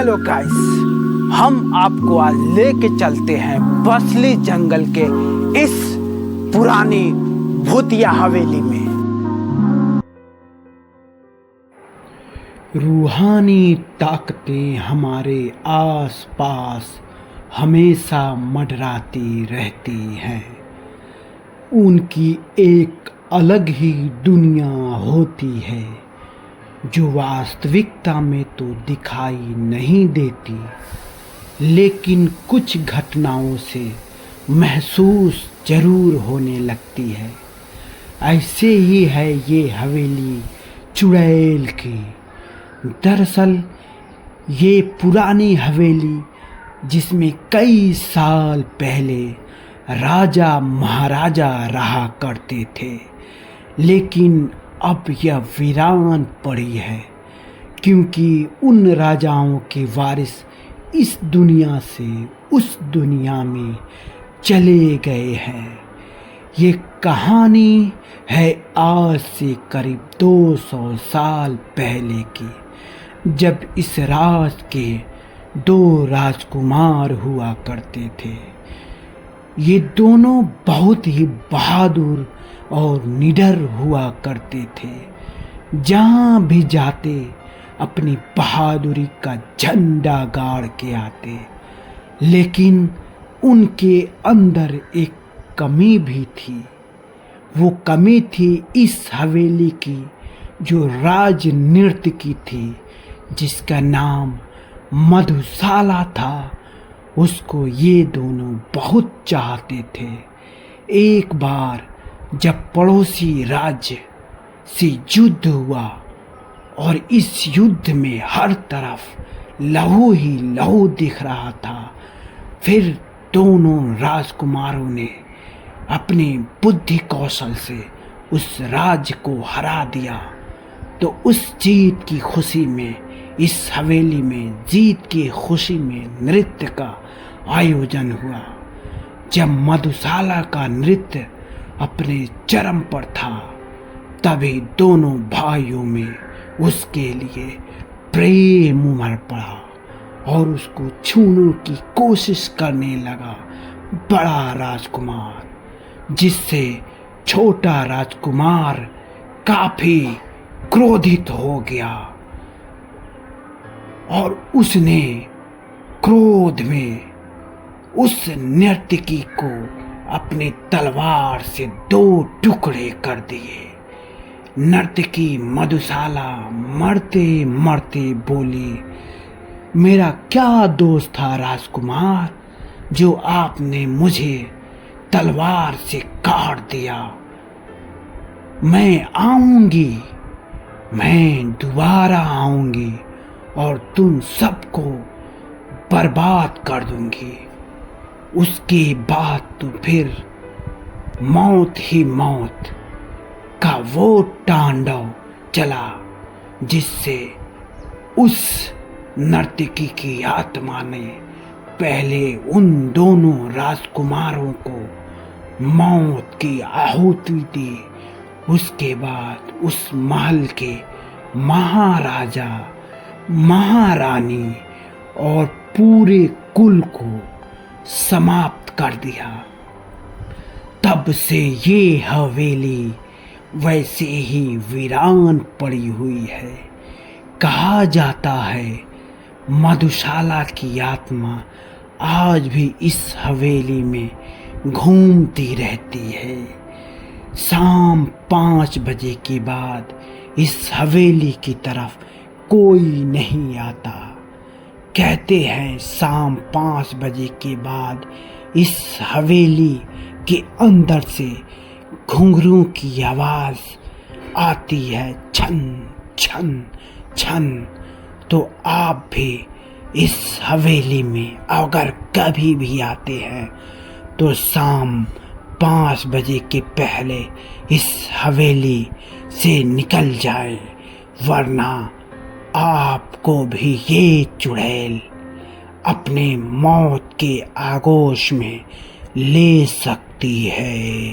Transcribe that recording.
चलो गाइस, हम आपको आज लेके चलते हैं बसली जंगल के इस पुरानी भूतिया हवेली में। रूहानी ताकतें हमारे आसपास हमेशा मंडराती रहती हैं। उनकी एक अलग ही दुनिया होती है जो वास्तविकता में तो दिखाई नहीं देती, लेकिन कुछ घटनाओं से महसूस जरूर होने लगती है। ऐसे ही है ये हवेली चुड़ैल की। दरअसल ये पुरानी हवेली जिसमें कई साल पहले राजा महाराजा रहा करते थे, लेकिन अब यह वीरान पड़ी है क्योंकि उन राजाओं के वारिस इस दुनिया से उस दुनिया में चले गए हैं। ये कहानी है आज से करीब 200 साल पहले की, जब इस राज के 2 राजकुमार हुआ करते थे। ये दोनों बहुत ही बहादुर और निडर हुआ करते थे। जहाँ भी जाते अपनी बहादुरी का झंडा गाड़ के आते, लेकिन उनके अंदर एक कमी भी थी। वो कमी थी इस हवेली की जो राज नृत्य की थी, जिसका नाम मधुशाला था। उसको ये दोनों बहुत चाहते थे। एक बार जब पड़ोसी राज्य से युद्ध हुआ और इस युद्ध में हर तरफ लहू ही लहू दिख रहा था, फिर दोनों राजकुमारों ने अपने बुद्धि कौशल से उस राज्य को हरा दिया। तो उस जीत की खुशी में इस हवेली में जीत की खुशी में नृत्य का आयोजन हुआ। जब मधुशाला का नृत्य अपने चरम पर था, तभी दोनों भाइयों में उसके लिए प्रेम उमड़ पड़ा और उसको छूने की कोशिश करने लगा बड़ा राजकुमार, जिससे छोटा राजकुमार काफी क्रोधित हो गया और उसने क्रोध में उस नर्तकी को अपनी तलवार से 2 टुकड़े कर दिए। नर्तकी मधुशाला मरते मरते बोली, मेरा क्या दोष था राजकुमार जो आपने मुझे तलवार से काट दिया। मैं आऊंगी, मैं दोबारा आऊंगी और तुम सबको बर्बाद कर दूंगी। उसके बाद तो फिर मौत ही मौत का वो तांडव चला, जिससे उस नर्तकी की आत्मा ने पहले उन दोनों राजकुमारों को मौत की आहुति दी। उसके बाद उस महल के महाराजा महारानी और पूरे कुल को समाप्त कर दिया। तब से ये हवेली वैसे ही वीरान पड़ी हुई है। कहा जाता है मधुशाला की आत्मा आज भी इस हवेली में घूमती रहती है। शाम 5 बजे के बाद इस हवेली की तरफ कोई नहीं आता। कहते हैं शाम 5 बजे के बाद इस हवेली के अंदर से घुंघरू की आवाज आती है, छन छन छन। तो आप भी इस हवेली में अगर कभी भी आते हैं तो शाम 5 बजे के पहले इस हवेली से निकल जाए, वरना आपको भी ये चुड़ैल अपने मौत के आगोश में ले सकती है।